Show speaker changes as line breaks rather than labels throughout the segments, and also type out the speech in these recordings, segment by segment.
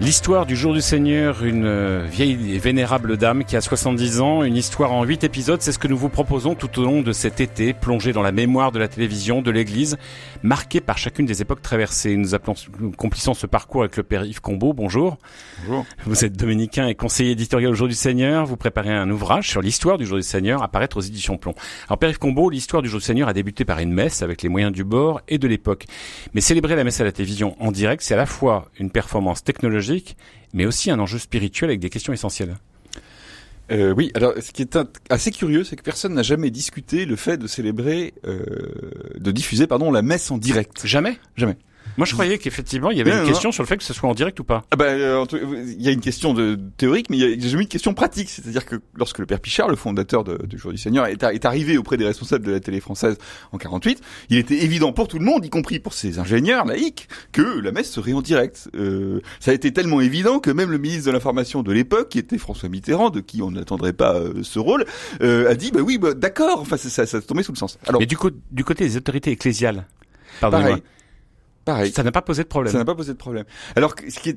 L'histoire du jour du Seigneur, une vieille et vénérable dame qui a 70 ans, une histoire en 8 épisodes, c'est ce que nous vous proposons tout au long de cet été, plongé dans la mémoire de la télévision, de l'Église, marqué par chacune des époques traversées. Nous accomplissons ce parcours avec le Père Yves Combeau. Bonjour.
Bonjour.
Vous êtes dominicain et conseiller éditorial au jour du Seigneur. Vous préparez un ouvrage sur l'histoire du jour du Seigneur à paraître aux éditions Plomb. Alors Père Yves Combeau, l'histoire du jour du Seigneur a débuté par une messe avec les moyens du bord et de l'époque. Mais célébrer la messe à la télévision en direct, c'est à la fois une performance technologique, mais aussi un enjeu spirituel avec des questions essentielles.
Oui, alors ce qui est assez curieux, c'est que personne n'a jamais discuté le fait de diffuser la messe en direct.
Jamais. Moi, je croyais qu'effectivement, il y avait une question sur le fait que ce soit en direct ou pas.
Il y a une question théorique, mais il n'y a jamais une question pratique. C'est-à-dire que lorsque le Père Pichard, le fondateur du Jour du Seigneur, est arrivé auprès des responsables de la télé française en 48, il était évident pour tout le monde, y compris pour ses ingénieurs laïcs, que la messe serait en direct. Ça a été tellement évident que même le ministre de l'Information de l'époque, qui était François Mitterrand, de qui on n'attendrait pas ce rôle, a dit d'accord. Enfin, ça tombait sous le sens. Alors,
mais du côté des autorités ecclésiales, pardonnez-moi.
Pareil.
Ça n'a pas posé de problème.
Alors, c'est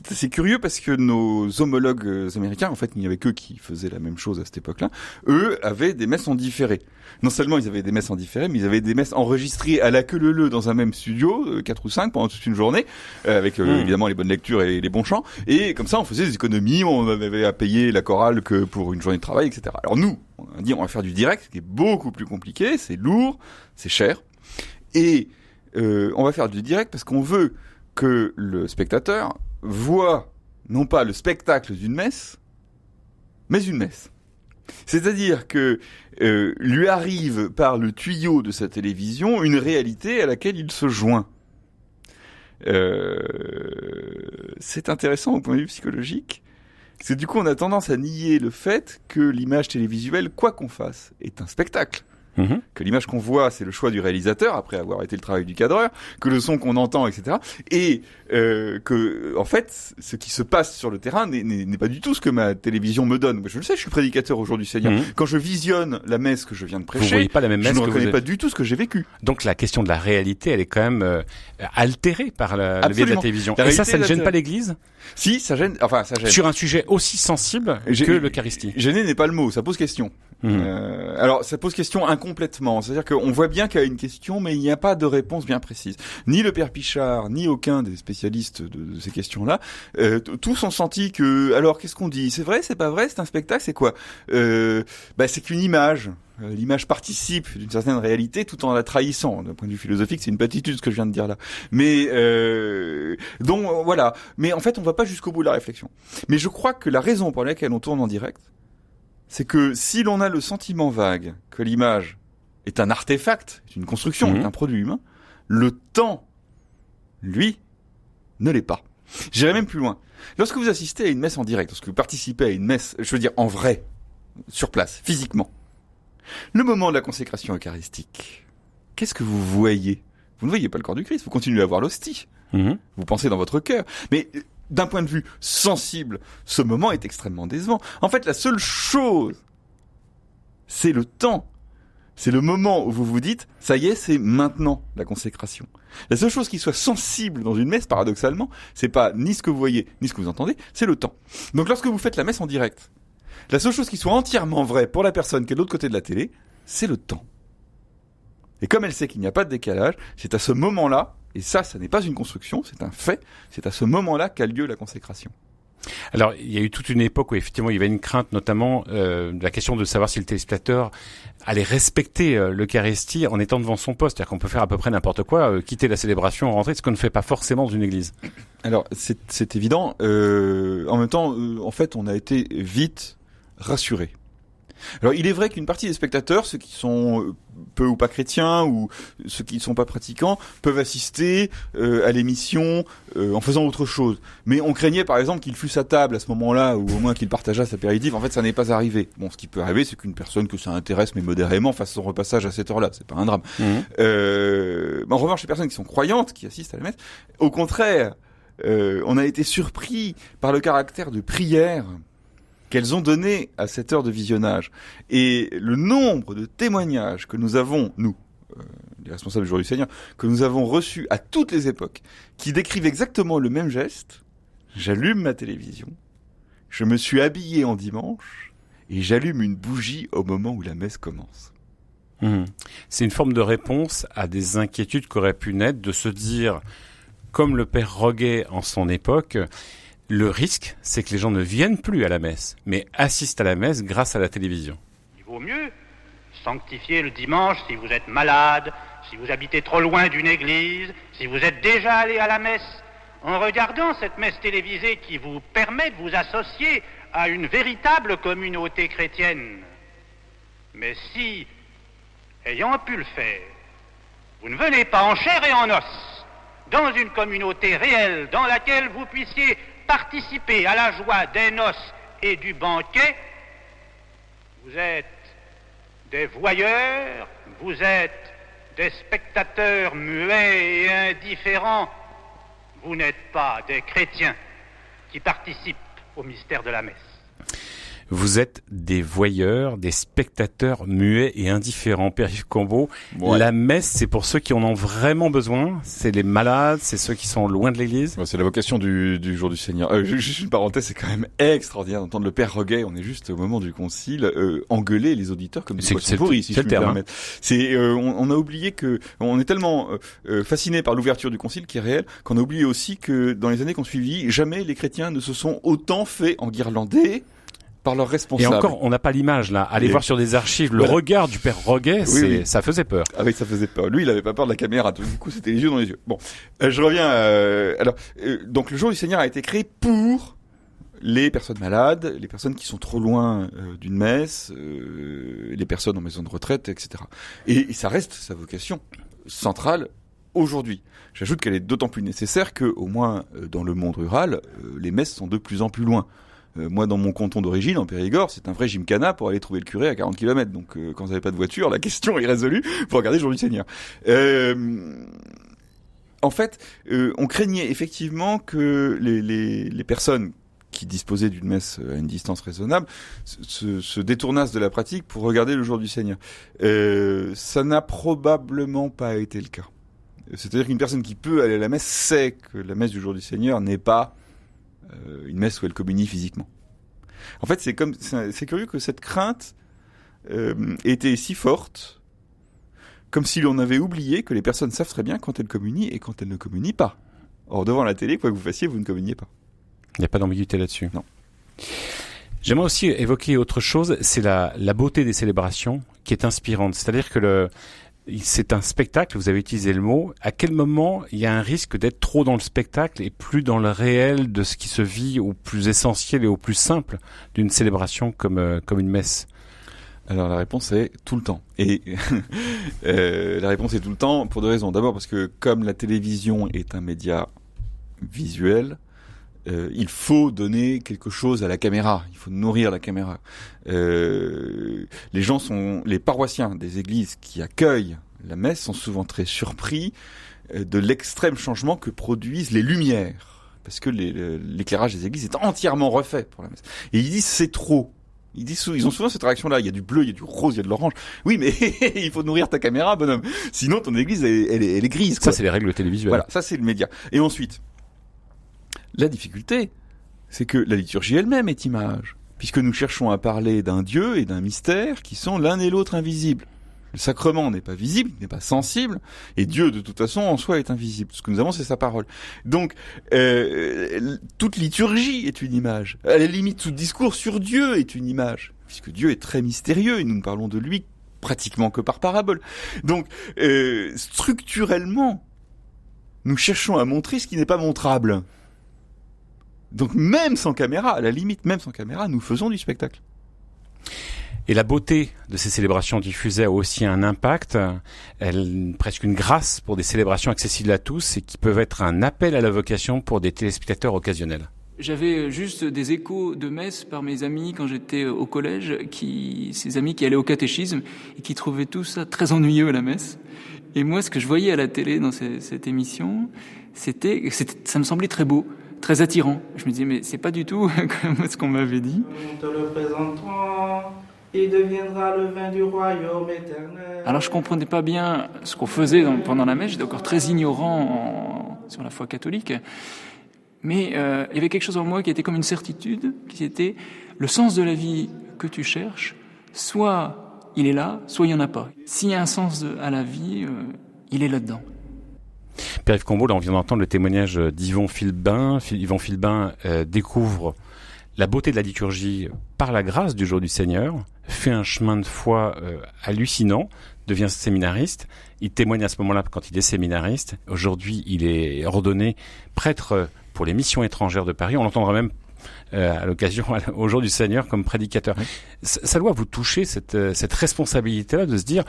assez curieux parce que nos homologues américains, en fait, il n'y avait qu'eux qui faisaient la même chose à cette époque-là. Eux avaient des messes en différé. Non seulement ils avaient des messes en différé, mais ils avaient des messes enregistrées à la queue leu dans un même studio, 4 ou 5 pendant toute une journée, avec évidemment les bonnes lectures et les bons chants. Et comme ça, on faisait des économies, on avait à payer la chorale que pour une journée de travail, etc. Alors nous, on a dit on va faire du direct, ce qui est beaucoup plus compliqué, c'est lourd, c'est cher, et on va faire du direct parce qu'on veut que le spectateur voit non pas le spectacle d'une messe, mais une messe. C'est-à-dire que lui arrive par le tuyau de sa télévision une réalité à laquelle il se joint. C'est intéressant au point de vue psychologique. Parce que du coup, on a tendance à nier le fait que l'image télévisuelle, quoi qu'on fasse, est un spectacle. Que l'image qu'on voit, c'est le choix du réalisateur, après avoir été le travail du cadreur, que le son qu'on entend, etc. Et que, en fait, ce qui se passe sur le terrain n'est pas du tout ce que ma télévision me donne. Moi, je le sais, je suis prédicateur au jour du Seigneur. Quand je visionne la messe que je viens de prêcher,
vous voyez pas la même messe,
je ne reconnais pas du tout ce que j'ai vécu.
Donc la question de la réalité, elle est quand même altérée par le biais de la télévision. Et ça ne gêne pas l'Église ?
Si, ça gêne.
Sur un sujet aussi sensible que l'Eucharistie.
Gêner n'est pas le mot, ça pose question. Alors, ça pose question incomplètement. C'est-à-dire qu'on voit bien qu'il y a une question, mais il n'y a pas de réponse bien précise. Ni le Père Pichard, ni aucun des spécialistes de ces questions-là, tous ont senti que, alors, qu'est-ce qu'on dit ? C'est vrai, c'est pas vrai, c'est un spectacle, c'est quoi ? C'est qu'une image. L'image participe d'une certaine réalité tout en la trahissant. D'un point de vue philosophique, c'est une platitude ce que je viens de dire là. Mais donc voilà. Mais en fait, on va pas jusqu'au bout de la réflexion. Mais je crois que la raison pour laquelle on tourne en direct, c'est que si l'on a le sentiment vague que l'image est un artefact, est une construction, est un produit humain, le temps, lui, ne l'est pas. J'irai même plus loin. Lorsque vous assistez à une messe en direct, lorsque vous participez à une messe, je veux dire en vrai, sur place, physiquement, le moment de la consécration eucharistique, qu'est-ce que vous voyez ? Vous ne voyez pas le corps du Christ, vous continuez à voir l'hostie. Vous pensez dans votre cœur. Mais d'un point de vue sensible, ce moment est extrêmement décevant. En fait, la seule chose, c'est le temps. C'est le moment où vous vous dites, ça y est, c'est maintenant la consécration. La seule chose qui soit sensible dans une messe, paradoxalement, c'est pas ni ce que vous voyez, ni ce que vous entendez, c'est le temps. Donc lorsque vous faites la messe en direct, la seule chose qui soit entièrement vraie pour la personne qui est de l'autre côté de la télé, c'est le temps. Et comme elle sait qu'il n'y a pas de décalage, c'est à ce moment-là, et ça n'est pas une construction, c'est un fait, c'est à ce moment-là qu'a lieu la consécration.
Alors, il y a eu toute une époque où effectivement il y avait une crainte, notamment de la question de savoir si le téléspectateur allait respecter l'Eucharistie en étant devant son poste. C'est-à-dire qu'on peut faire à peu près n'importe quoi, quitter la célébration, rentrer, ce qu'on ne fait pas forcément dans une église.
Alors, c'est évident. En même temps, en fait, on a été vite rassurés. Alors, il est vrai qu'une partie des spectateurs, ceux qui sont peu ou pas chrétiens ou ceux qui ne sont pas pratiquants, peuvent assister à l'émission en faisant autre chose. Mais on craignait, par exemple, qu'il fût à table à ce moment-là, ou au moins qu'il partageât sa apéritif. En fait, ça n'est pas arrivé. Bon, ce qui peut arriver, c'est qu'une personne que ça intéresse, mais modérément, fasse son repassage à cette heure-là. C'est pas un drame. En revanche, les personnes qui sont croyantes, qui assistent à la messe, au contraire, on a été surpris par le caractère de prière qu'elles ont donné à cette heure de visionnage. Et le nombre de témoignages que nous avons, nous, les responsables du Jour du Seigneur, que nous avons reçus à toutes les époques, qui décrivent exactement le même geste, j'allume ma télévision, je me suis habillé en dimanche et j'allume une bougie au moment où la messe commence.
C'est une forme de réponse à des inquiétudes qu'aurait pu naître de se dire, comme le père Roguet en son époque, le risque, c'est que les gens ne viennent plus à la messe, mais assistent à la messe grâce à la télévision.
Il vaut mieux sanctifier le dimanche si vous êtes malade, si vous habitez trop loin d'une église, si vous êtes déjà allé à la messe, en regardant cette messe télévisée qui vous permet de vous associer à une véritable communauté chrétienne. Mais si, ayant pu le faire, vous ne venez pas en chair et en os dans une communauté réelle dans laquelle vous puissiez participer à la joie des noces et du banquet, vous êtes des voyeurs, vous êtes des spectateurs muets et indifférents, vous n'êtes pas des chrétiens qui participent au mystère de la messe.
Vous êtes des voyeurs, des spectateurs muets et indifférents. Père-Yves Combeau, ouais. La messe, c'est pour ceux qui en ont vraiment besoin. C'est les malades, c'est ceux qui sont loin de l'église.
Ouais, c'est la vocation du jour du Seigneur. Juste une parenthèse, c'est quand même extraordinaire d'entendre le Père Roguet. On est juste au moment du concile, engueuler les auditeurs comme des poissons pourris, si je puis me permettre. On a oublié que, on est tellement fasciné par l'ouverture du concile qui est réelle, qu'on a oublié aussi que dans les années qui ont suivi, jamais les chrétiens ne se sont autant fait enguirlander par leurs responsables.
Et encore, on n'a pas l'image là. Allez voir sur des archives, le regard du père Roguet, oui. Ça faisait peur.
Ah oui, ça faisait peur. Lui, il avait pas peur de la caméra. Du coup, c'était les yeux dans les yeux. Bon, je reviens. Donc, le jour du Seigneur a été créé pour les personnes malades, les personnes qui sont trop loin d'une messe, les personnes en maison de retraite, etc. Et ça reste sa vocation centrale aujourd'hui. J'ajoute qu'elle est d'autant plus nécessaire que, au moins dans le monde rural, les messes sont de plus en plus loin. Moi, dans mon canton d'origine, en Périgord, c'est un vrai gymkhana pour aller trouver le curé à 40 km. Donc, quand vous n'avez pas de voiture, la question est résolue pour regarder le jour du Seigneur. En fait, on craignait effectivement que les personnes qui disposaient d'une messe à une distance raisonnable se détournassent de la pratique pour regarder le jour du Seigneur. Ça n'a probablement pas été le cas. C'est-à-dire qu'une personne qui peut aller à la messe sait que la messe du jour du Seigneur n'est pas une messe où elle communie physiquement. En fait, c'est curieux que cette crainte était si forte, comme si l'on avait oublié que les personnes savent très bien quand elles communient et quand elles ne communient pas. Or, devant la télé, quoi que vous fassiez, vous ne communiez pas.
Il n'y a pas d'ambiguïté là-dessus.
Non.
J'aimerais aussi évoquer autre chose, c'est la beauté des célébrations qui est inspirante. C'est-à-dire que c'est un spectacle, vous avez utilisé le mot. À quel moment il y a un risque d'être trop dans le spectacle et plus dans le réel de ce qui se vit au plus essentiel et au plus simple d'une célébration comme une messe?
Alors la réponse est tout le temps. Et la réponse est tout le temps pour deux raisons. D'abord parce que comme la télévision est un média visuel, il faut donner quelque chose à la caméra, il faut nourrir la caméra. Les paroissiens des églises qui accueillent la messe sont souvent très surpris de l'extrême changement que produisent les lumières, parce que l'éclairage des églises est entièrement refait pour la messe. Et ils disent c'est trop. Ils ont souvent cette réaction-là. Il y a du bleu, il y a du rose, il y a de l'orange. Oui, mais il faut nourrir ta caméra, bonhomme. Sinon, ton église, elle est grise, quoi.
Ça, c'est les règles télévisuelles.
Voilà, ça, c'est le média. Et ensuite, la difficulté, c'est que la liturgie elle-même est image, puisque nous cherchons à parler d'un Dieu et d'un mystère qui sont l'un et l'autre invisibles. Le sacrement n'est pas visible, n'est pas sensible, et Dieu, de toute façon, en soi est invisible. Ce que nous avons, c'est sa parole. Donc, toute liturgie est une image. À la limite, tout discours sur Dieu est une image, puisque Dieu est très mystérieux, et nous ne parlons de lui pratiquement que par parabole. Donc, structurellement, nous cherchons à montrer ce qui n'est pas montrable. Donc même sans caméra, à la limite, même sans caméra, nous faisons du spectacle.
Et la beauté de ces célébrations diffusées a aussi un impact, presque une grâce pour des célébrations accessibles à tous et qui peuvent être un appel à la vocation pour des téléspectateurs occasionnels.
J'avais juste des échos de messe par mes amis quand j'étais au collège, ces amis qui allaient au catéchisme et qui trouvaient tout ça très ennuyeux à la messe. Et moi, ce que je voyais à la télé dans cette émission, ça me semblait très beau, très attirant. Je me disais, mais c'est pas du tout comme ce qu'on m'avait dit.
Nous te le présentons, il deviendra le vin du royaume éternel.
Alors je comprenais pas bien ce qu'on faisait pendant la messe, j'étais encore très ignorant sur la foi catholique. Mais il y avait quelque chose en moi qui était comme une certitude, qui était le sens de la vie que tu cherches, soit il est là, soit il n'y en a pas. S'il y a un sens à la vie, il est là-dedans.
Pierre-Yves Combault, là on vient d'entendre le témoignage d'Yvon Philbin. Yvon Philbin découvre la beauté de la liturgie par la grâce du jour du Seigneur, fait un chemin de foi hallucinant, devient séminariste. Il témoigne à ce moment-là quand il est séminariste. Aujourd'hui, il est ordonné prêtre pour les missions étrangères de Paris. On l'entendra même à l'occasion, au jour du Seigneur, comme prédicateur. Oui. Ça doit vous toucher, cette responsabilité-là de se dire...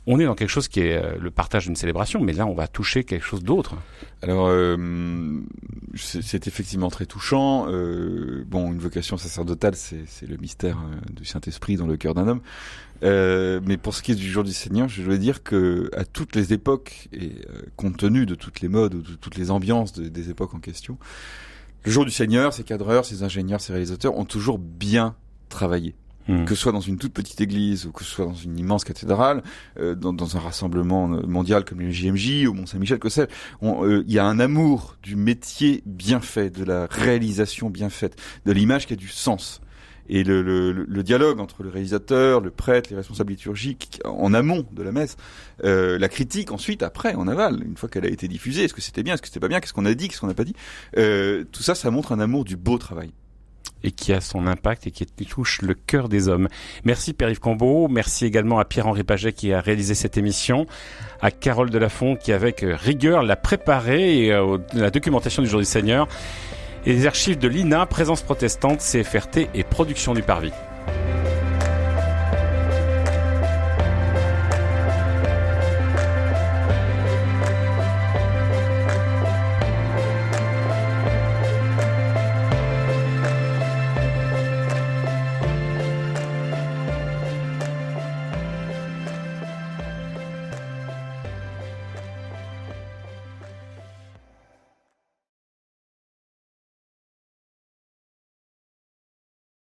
On est dans quelque chose qui est le partage d'une célébration, mais là, on va toucher quelque chose d'autre.
Alors, c'est effectivement très touchant. Une vocation sacerdotale, c'est le mystère du Saint-Esprit dans le cœur d'un homme. Mais pour ce qui est du jour du Seigneur, je dois dire que à toutes les époques, et compte tenu de toutes les modes ou de toutes les ambiances des époques en question, le jour du Seigneur, ses cadreurs, ses ingénieurs, ses réalisateurs ont toujours bien travaillé. Que ce soit dans une toute petite église ou que ce soit dans une immense cathédrale, dans un rassemblement mondial comme le JMJ ou Mont-Saint-Michel, que c'est, il y a un amour du métier bien fait, de la réalisation bien faite, de l'image qui a du sens. Et le dialogue entre le réalisateur, le prêtre, les responsables liturgiques en amont de la messe, la critique ensuite, après, en aval, une fois qu'elle a été diffusée, est-ce que c'était bien, est-ce que c'était pas bien, qu'est-ce qu'on a dit, qu'est-ce qu'on n'a pas dit, tout ça, ça montre un amour du beau travail.
Et qui a son impact et qui touche le cœur des hommes. Merci Pierre-Yves Combault, merci également à Pierre-Henri Paget qui a réalisé cette émission, à Carole Delafont qui avec rigueur l'a préparée et la documentation du Jour du Seigneur, et les archives de l'INA, Présence protestante, CFRT et Production du Parvis.